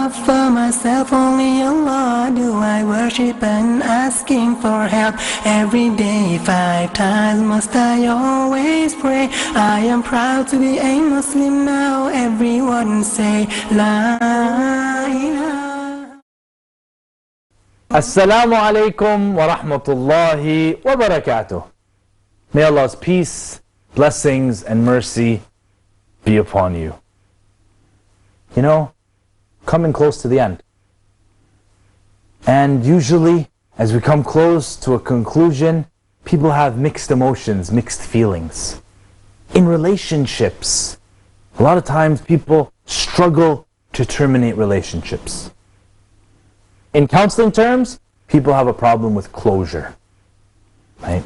love for myself, only Allah do I worship and asking for help. Every day 5 times must I always pray. I am proud to be a Muslim now. Everyone say La ilaha. Assalamu alaikum wa rahmatullahi wa barakatuh. May Allah's peace, blessings and mercy be upon you. You know, coming close to the end. And usually, as we come close to a conclusion, people have mixed emotions, mixed feelings. In relationships, a lot of times people struggle to terminate relationships. In counseling terms, people have a problem with closure. Right?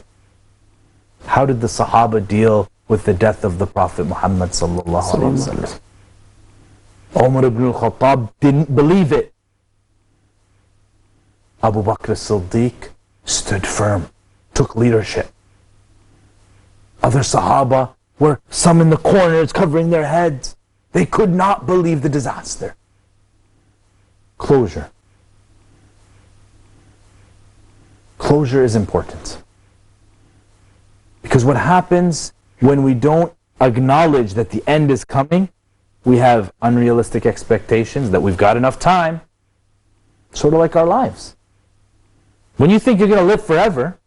How did the Sahaba deal with the death of the Prophet Muhammad sallallahu alaihi wasallam? Umar ibn al-Khattab didn't believe it. Abu Bakr as-Siddiq stood firm, took leadership. Other Sahaba were some in the corners covering their heads. They could not believe the disaster. Closure. Closure is important. Because what happens when we don't acknowledge that the end is coming, we have unrealistic expectations that we've got enough time, sort of like our lives. When you think you're going to live forever,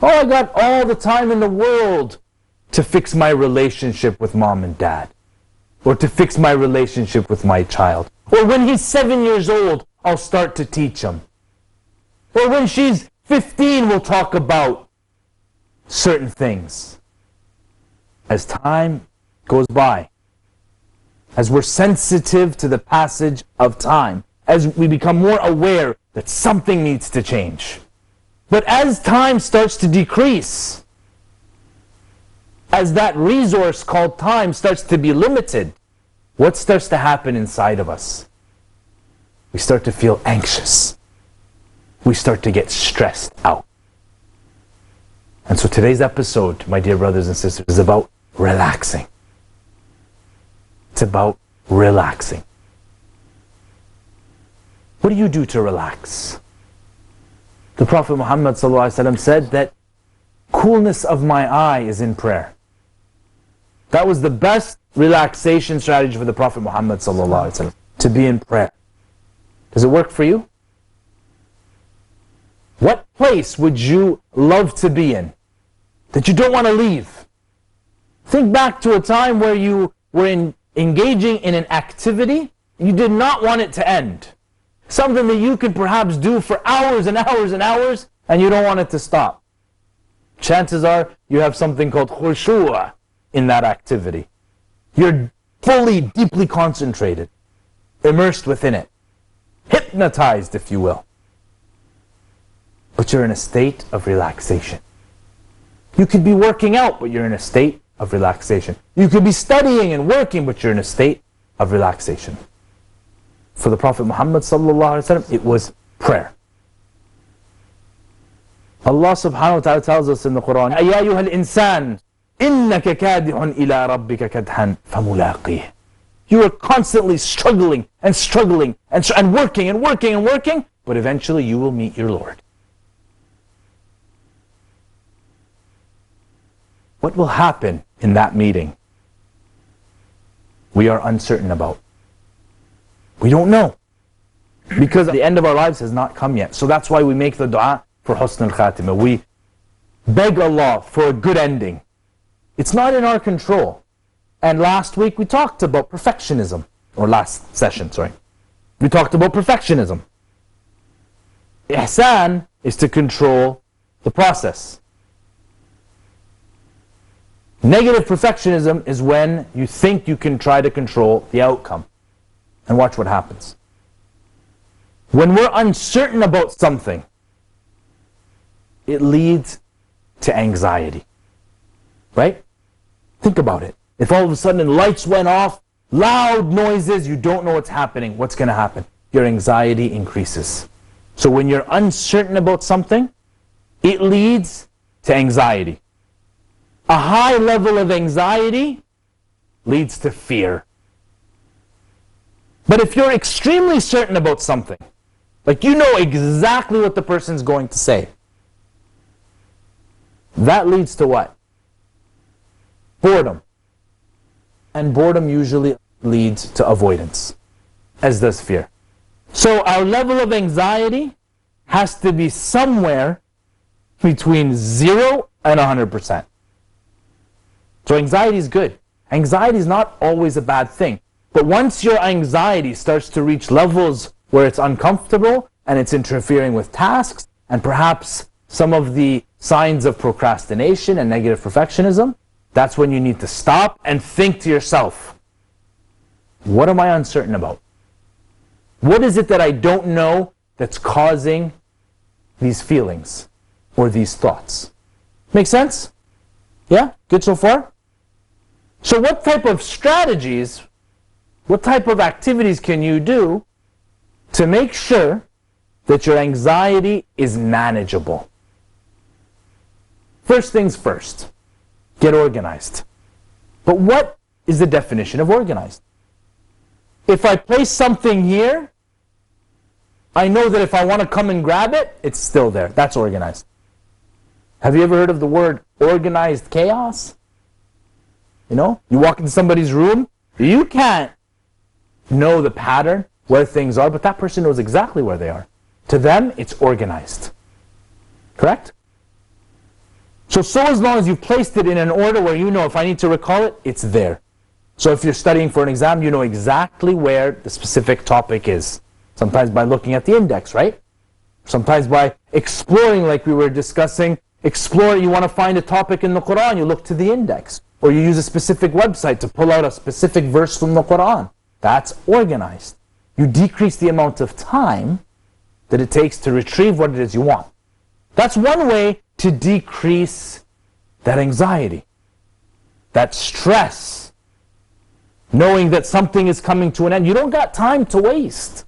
oh, I got all the time in the world to fix my relationship with mom and dad, or to fix my relationship with my child, or when he's 7 years old, I'll start to teach him, or when she's 15, we'll talk about certain things. As time goes by, as we're sensitive to the passage of time, as we become more aware that something needs to change. But as time starts to decrease, as that resource called time starts to be limited, what starts to happen inside of us? We start to feel anxious. We start to get stressed out. And so today's episode, my dear brothers and sisters, is about relaxing. It's about relaxing. What do you do to relax? The Prophet Muhammad ﷺ said that coolness of my eye is in prayer. That was the best relaxation strategy for the Prophet Muhammad ﷺ, to be in prayer. Does it work for you? What place would you love to be in that you don't want to leave? Think back to a time where you were engaging in an activity you did not want it to end. Something that you could perhaps do for hours and hours and hours, and you don't want it to stop. Chances are you have something called khushu' in that activity. You're fully, deeply concentrated, immersed within it, hypnotized, if you will. But you're in a state of relaxation. You could be working out, but you're in a state of relaxation. You could be studying and working, but you're in a state of relaxation. For the Prophet Muhammad ﷺ, it was prayer. Allah subhanahu wa ta'ala tells us in the Quran, Ya ayyuhal insan, innaka kadihun ila rabbika kadhan famulaqih. You are constantly struggling and struggling and working and working and working, but eventually you will meet your Lord. What will happen in that meeting? We are uncertain about. We don't know. Because the end of our lives has not come yet. So that's why we make the dua for husn al-khatimah. We beg Allah for a good ending. It's not in our control. And last week we talked about perfectionism. Or last session, sorry. We talked about perfectionism. Ihsan is to control the process. Negative perfectionism is when you think you can try to control the outcome. And watch what happens. When we're uncertain about something, it leads to anxiety. Right? Think about it. If all of a sudden lights went off, loud noises, you don't know what's happening, what's going to happen? Your anxiety increases. So when you're uncertain about something, it leads to anxiety. A high level of anxiety leads to fear. But if you're extremely certain about something, like you know exactly what the person's going to say, that leads to what? Boredom. And boredom usually leads to avoidance, as does fear. So our level of anxiety has to be somewhere between 0 and 100%. So anxiety is good. Anxiety is not always a bad thing. But once your anxiety starts to reach levels where it's uncomfortable and it's interfering with tasks and perhaps some of the signs of procrastination and negative perfectionism, that's when you need to stop and think to yourself, what am I uncertain about? What is it that I don't know that's causing these feelings or these thoughts? Make sense? Yeah? Good so far? So what type of strategies, what type of activities can you do to make sure that your anxiety is manageable? First things first, get organized. But what is the definition of organized? If I place something here, I know that if I want to come and grab it, it's still there. That's organized. Have you ever heard of the word organized chaos? You know, you walk into somebody's room, you can't know the pattern where things are, but that person knows exactly where they are. To them, it's organized. Correct? So as long as you've placed it in an order where you know if I need to recall it, it's there. So if you're studying for an exam, you know exactly where the specific topic is. Sometimes by looking at the index, right? Sometimes by exploring, like we were discussing, you want to find a topic in the Quran, you look to the index. Or you use a specific website to pull out a specific verse from the Quran. That's organized. You decrease the amount of time that it takes to retrieve what it is you want. That's one way to decrease that anxiety, that stress, knowing that something is coming to an end. You don't got time to waste.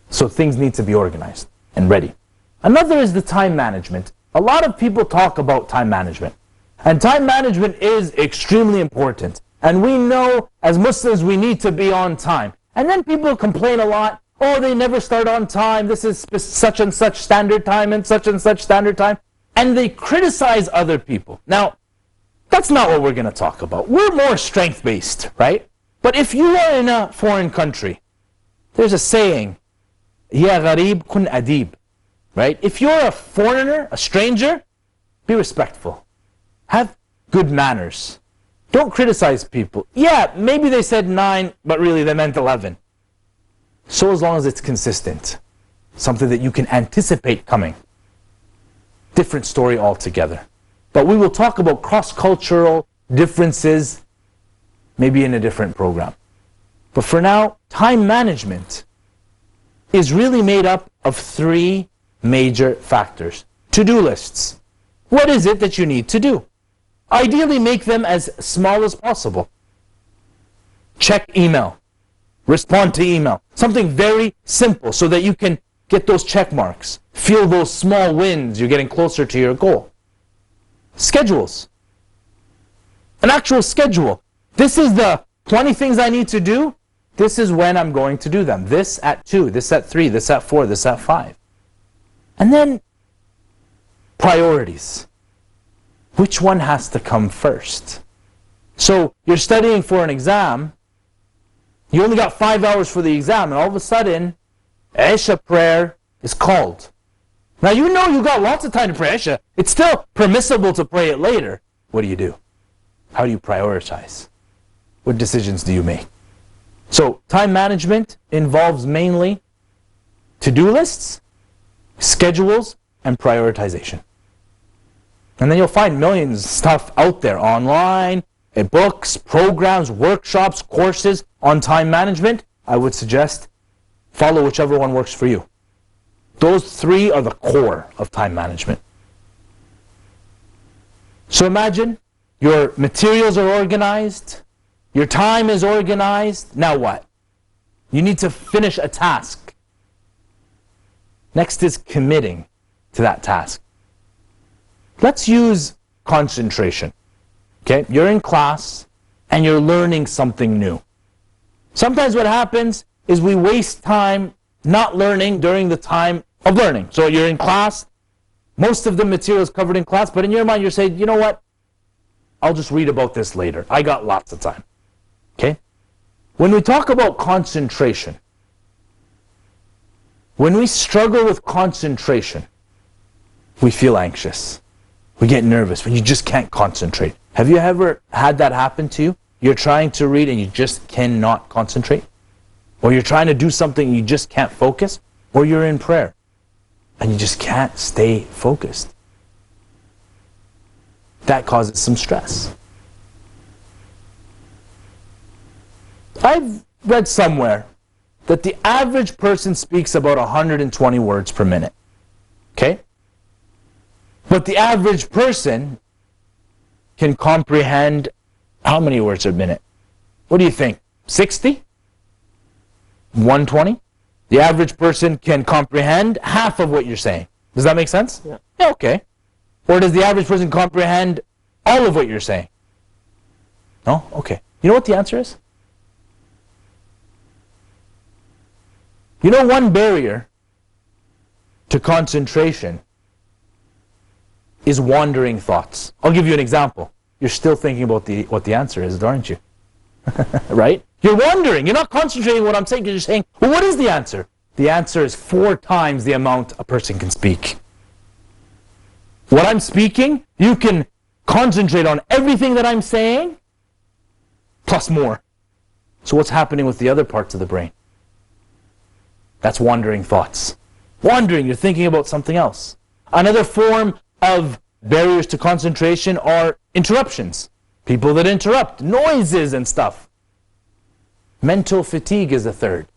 So things need to be organized and ready. Another is the time management. A lot of people talk about time management. And time management is extremely important. And we know as Muslims we need to be on time. And then people complain a lot, oh, they never start on time, this is such and such standard time and such standard time. And they criticize other people. Now, that's not what we're going to talk about. We're more strength-based, right? But if you are in a foreign country, there's a saying, Ya gharib kun adib, right? If you're a foreigner, a stranger, be respectful. Have good manners. Don't criticize people. Yeah, maybe they said 9, but really they meant 11. So as long as it's consistent, something that you can anticipate coming. Different story altogether. But we will talk about cross-cultural differences maybe in a different program. But for now, time management is really made up of 3 major factors. To-do lists. What is it that you need to do? Ideally, make them as small as possible. Check email. Respond to email. Something very simple so that you can get those check marks. Feel those small wins. You're getting closer to your goal. Schedules. An actual schedule. This is the 20 things I need to do. This is when I'm going to do them. This at 2, this at 3, this at 4, this at 5. And then priorities. Which one has to come first? So you're studying for an exam, you only got 5 hours for the exam, and all of a sudden, Isha prayer is called. Now you know you got lots of time to pray Isha. It's still permissible to pray it later. What do? How do you prioritize? What decisions do you make? So time management involves mainly to-do lists, schedules, and prioritization. And then you'll find millions of stuff out there online, books, programs, workshops, courses on time management. I would suggest follow whichever one works for you. Those 3 are the core of time management. So imagine your materials are organized, your time is organized. Now what? You need to finish a task. Next is committing to that task. Let's use concentration. Okay, you're in class and you're learning something new. Sometimes what happens is we waste time not learning during the time of learning. So you're in class, most of the material is covered in class, but in your mind you're saying, you know what? I'll just read about this later. I got lots of time. Okay? When we talk about concentration, when we struggle with concentration, we feel anxious. We get nervous when you just can't concentrate. Have you ever had that happen to you? You're trying to read and you just cannot concentrate? Or you're trying to do something and you just can't focus? Or you're in prayer and you just can't stay focused? That causes some stress. I've read somewhere that the average person speaks about 120 words per minute. Okay? But the average person can comprehend how many words a minute? What do you think? 60? 120? The average person can comprehend half of what you're saying. Does that make sense? Yeah. Yeah, okay. Or does the average person comprehend all of what you're saying? No? Okay. You know what the answer is? You know, one barrier to concentration is wandering thoughts. I'll give you an example. You're still thinking about what the answer is, aren't you? Right? You're wondering. You're not concentrating on what I'm saying. You're just saying, well, what is the answer? The answer is 4 times the amount a person can speak. What I'm speaking, you can concentrate on everything that I'm saying, plus more. So what's happening with the other parts of the brain? That's wandering thoughts. Wandering, you're thinking about something else. Another form of barriers to concentration are interruptions. People that interrupt, noises and stuff. Mental fatigue is a third.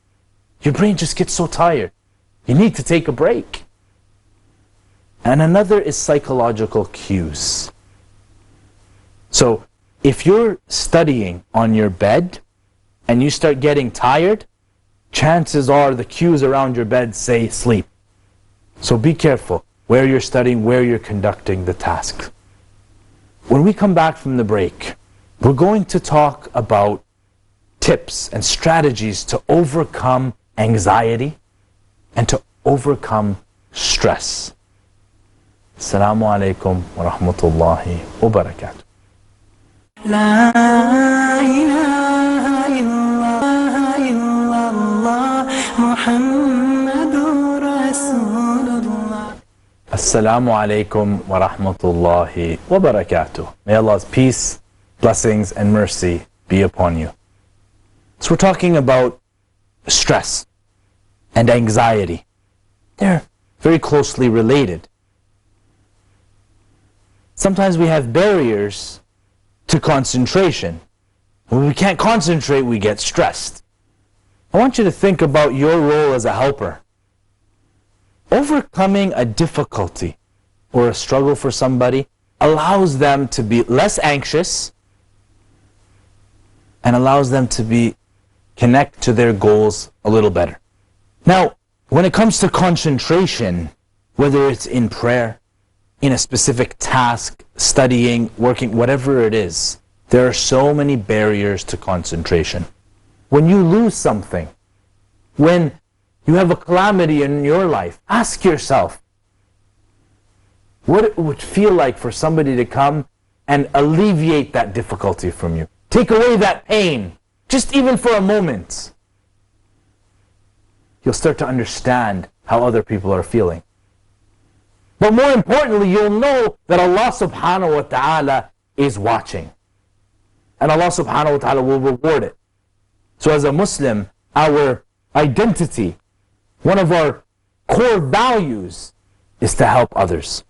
Your brain just gets so tired. You need to take a break. And another is psychological cues. So if you're studying on your bed and you start getting tired, chances are the cues around your bed say sleep. So be careful where you're studying, where you're conducting the task. When we come back from the break, we're going to talk about tips and strategies to overcome anxiety and to overcome stress. Assalamu alaikum wa rahmatullahi wa barakatuh. La ilaha illallah Muhammadur Rasulullah. Assalamu alaikum wa rahmatullahi wa barakatuh. May Allah's peace, blessings, and mercy be upon you. So we're talking about stress and anxiety. They're very closely related. Sometimes we have barriers to concentration. When we can't concentrate, we get stressed. I want you to think about your role as a helper. Overcoming a difficulty or a struggle for somebody allows them to be less anxious and allows them to connect to their goals a little better. Now, when it comes to concentration, whether it's in prayer, in a specific task, studying, working, whatever it is, there are so many barriers to concentration. When you lose something, when you have a calamity in your life, ask yourself what it would feel like for somebody to come and alleviate that difficulty from you. Take away that pain, just even for a moment. You'll start to understand how other people are feeling. But more importantly, you'll know that Allah subhanahu wa ta'ala is watching. And Allah subhanahu wa ta'ala will reward it. So as a Muslim, our identity, one of our core values is to help others.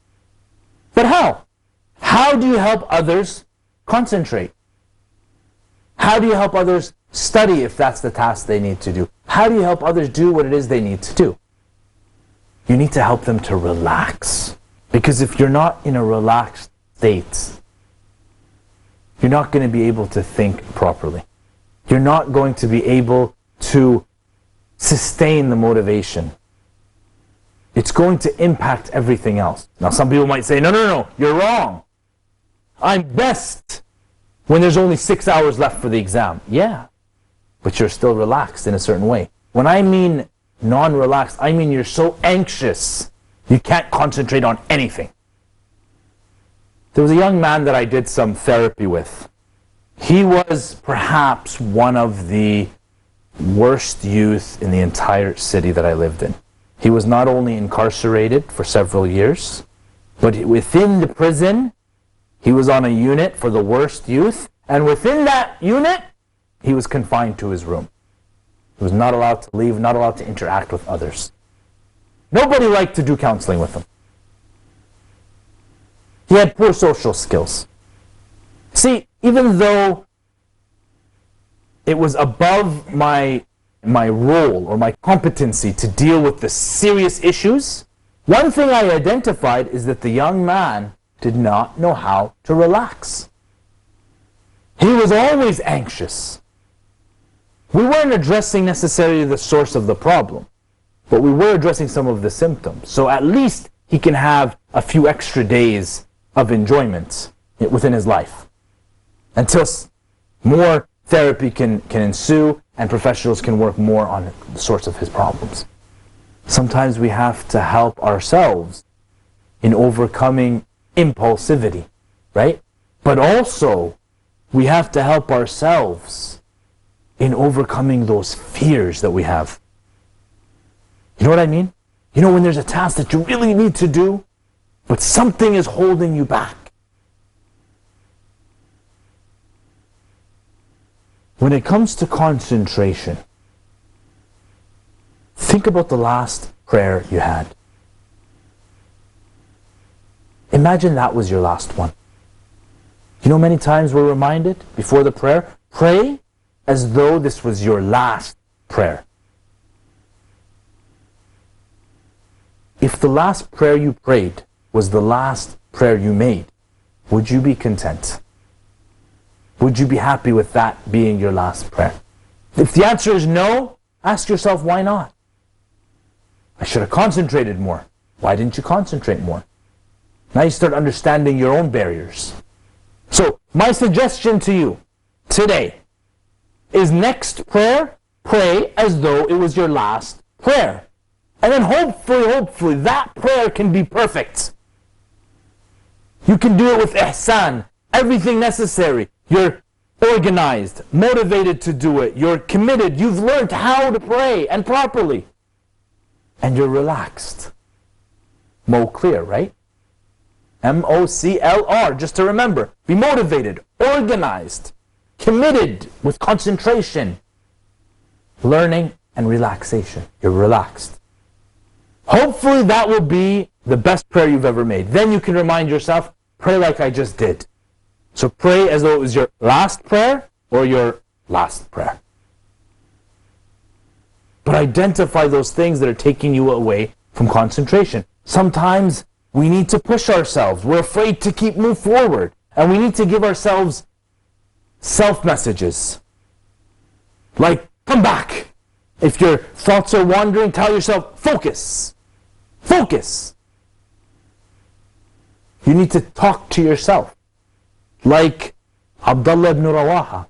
But how? How do you help others concentrate? How do you help others study if that's the task they need to do? How do you help others do what it is they need to do? You need to help them to relax. Because if you're not in a relaxed state, you're not going to be able to think properly. You're not going to be able to sustain the motivation. It's going to impact everything else. Now some people might say, no, you're wrong. I'm best when there's only 6 hours left for the exam. Yeah, but you're still relaxed in a certain way. When I mean non-relaxed, I mean you're so anxious, you can't concentrate on anything. There was a young man that I did some therapy with. He was perhaps one of the worst youth in the entire city that I lived in. He was not only incarcerated for several years, but within the prison, he was on a unit for the worst youth, and within that unit, he was confined to his room. He was not allowed to leave, not allowed to interact with others. Nobody liked to do counseling with him. He had poor social skills. See, even though it was above my role or my competency to deal with the serious issues, one thing I identified is that the young man did not know how to relax. He was always anxious. We weren't addressing necessarily the source of the problem, but we were addressing some of the symptoms. So at least he can have a few extra days of enjoyment within his life until more therapy can ensue and professionals can work more on the source of his problems. Sometimes we have to help ourselves in overcoming impulsivity, right? But also, we have to help ourselves in overcoming those fears that we have. You know what I mean? You know when there's a task that you really need to do, but something is holding you back. When it comes to concentration, think about the last prayer you had. Imagine that was your last one. You know, many times we're reminded before the prayer, pray as though this was your last prayer. If the last prayer you prayed was the last prayer you made, would you be content? Would you be happy with that being your last prayer? If the answer is no, ask yourself, why not? I should have concentrated more. Why didn't you concentrate more? Now you start understanding your own barriers. So, my suggestion to you today is next prayer, pray as though it was your last prayer. And then hopefully that prayer can be perfect. You can do it with ihsan, everything necessary. You're organized, motivated to do it. You're committed. You've learned how to pray and properly. And you're relaxed. Clear, right? MOCLR, just to remember. Be motivated, organized, committed with concentration, learning and relaxation. You're relaxed. Hopefully that will be the best prayer you've ever made. Then you can remind yourself, pray like I just did. So pray as though it was your last prayer or your last prayer. But identify those things that are taking you away from concentration. Sometimes we need to push ourselves. We're afraid to move forward. And we need to give ourselves self-messages. Like, come back. If your thoughts are wandering, tell yourself, focus. Focus. You need to talk to yourself. Like Abdullah ibn Rawaha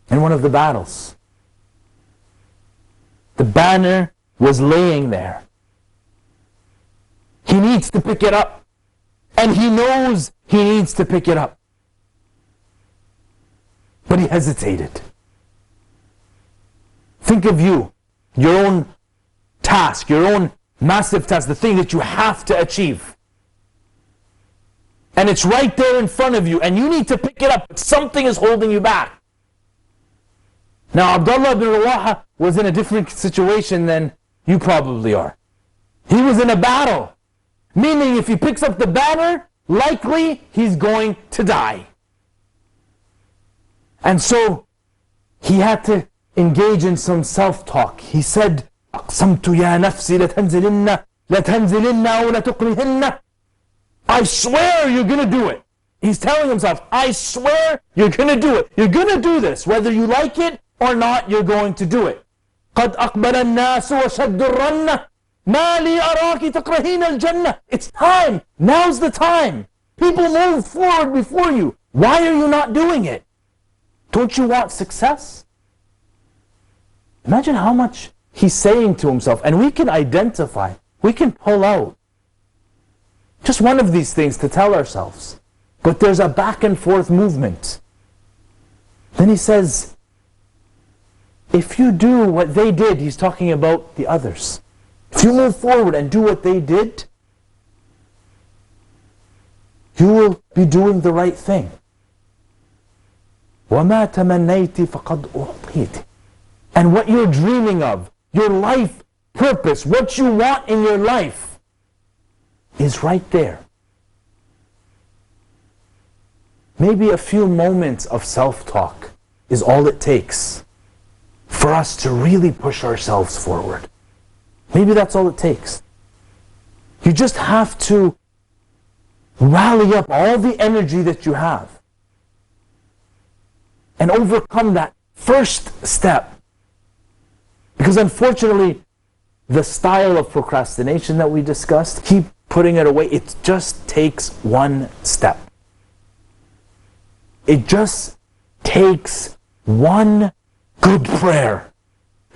in one of the battles. The banner was laying there. He needs to pick it up. And he knows he needs to pick it up. But he hesitated. Think of you, your own task, your own massive task, the thing that you have to achieve. And it's right there in front of you, and you need to pick it up, but something is holding you back. Now, Abdullah ibn Rawaha was in a different situation than you probably are. He was in a battle. Meaning, if he picks up the banner, likely he's going to die. And so, he had to engage in some self-talk. He said, أَقْسَمْتُ يَا نَفْسِ لَتَنْزِلِنَّ أَوْ لَتُقْرِهِنَّ. I swear you're going to do it. He's telling himself, I swear you're going to do it. You're going to do this. Whether you like it or not, you're going to do it. قَدْ أَقْبَلَ النَّاسُ وَشَدُّ الرَّنَّ مَا لِي أَرَاكِ تَقْرَهِينَ الْجَنَّةِ. It's time. Now's the time. People move forward before you. Why are you not doing it? Don't you want success? Imagine how much he's saying to himself. And we can identify, we can pull out just one of these things to tell ourselves. But there's a back and forth movement. Then he says, if you do what they did, he's talking about the others. If you move forward and do what they did, you will be doing the right thing. وَمَا تَمَنَّيْتِ فَقَدْ أُعْطِيتِ. And what you're dreaming of, your life purpose, what you want in your life, is right there. Maybe a few moments of self-talk is all it takes for us to really push ourselves forward. Maybe that's all it takes. You just have to rally up all the energy that you have and overcome that first step. Because unfortunately, the style of procrastination that we discussed, keep putting it away, it just takes one step. It just takes one good prayer.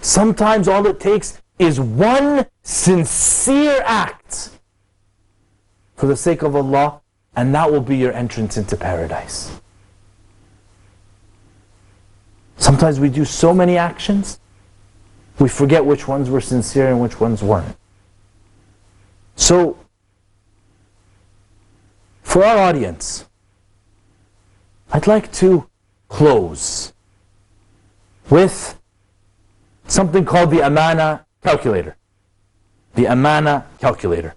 Sometimes all it takes is one sincere act for the sake of Allah, and that will be your entrance into paradise. Sometimes we do so many actions, we forget which ones were sincere and which ones weren't. So, for our audience, I'd like to close with something called the Amana calculator. The Amana calculator.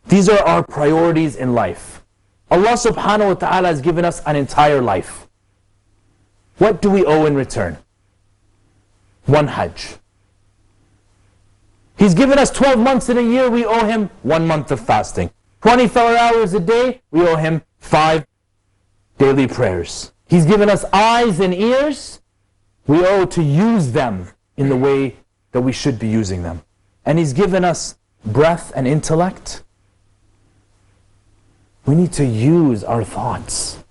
These are our priorities in life. Allah subhanahu wa ta'ala has given us an entire life. What do we owe in return? One Hajj. He's given us 12 months in a year, we owe Him 1 month of fasting. 24 hours a day, we owe Him 5 daily prayers. He's given us eyes and ears, we owe to use them in the way that we should be using them. And He's given us breath and intellect. We need to use our thoughts.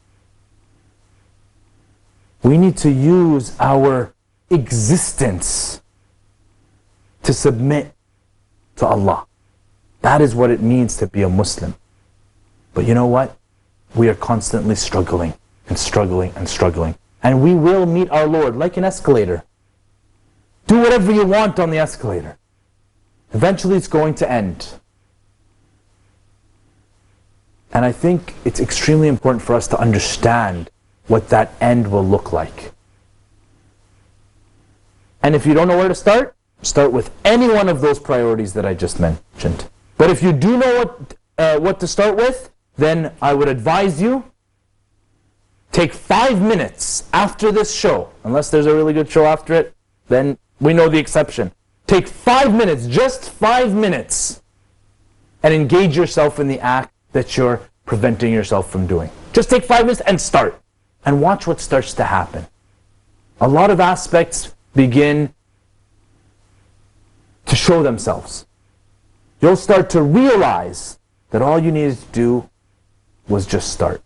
We need to use our existence to submit to Allah. That is what it means to be a Muslim. But you know what? We are constantly struggling and struggling and struggling. And we will meet our Lord like an escalator. Do whatever you want on the escalator. Eventually it's going to end. And I think it's extremely important for us to understand what that end will look like. And if you don't know where to start with any one of those priorities that I just mentioned. But if you do know what to start with, then I would advise you, take 5 minutes after this show, unless there's a really good show after it, then we know the exception. Take 5 minutes, just 5 minutes, and engage yourself in the act that you're preventing yourself from doing. Just take 5 minutes and start. And watch what starts to happen. A lot of aspects begin to show themselves. You'll start to realize that all you needed to do was just start.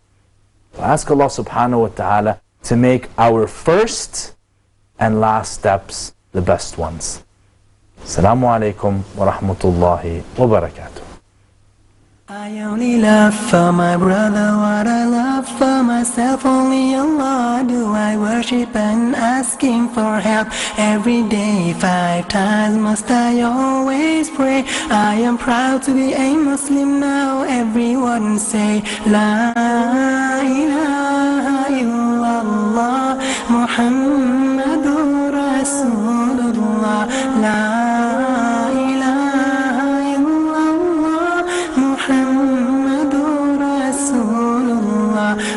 So ask Allah subhanahu wa ta'ala to make our first and last steps the best ones. Assalamu alaikum wa rahmatullahi wa barakatuh. I only love for my brother what I love for myself. Only Allah do I worship and ask Him for help. Every day 5 times must I always pray. I am proud to be a Muslim now. Everyone say La ilaha illallah Muhammadur Rasulullah. La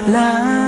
la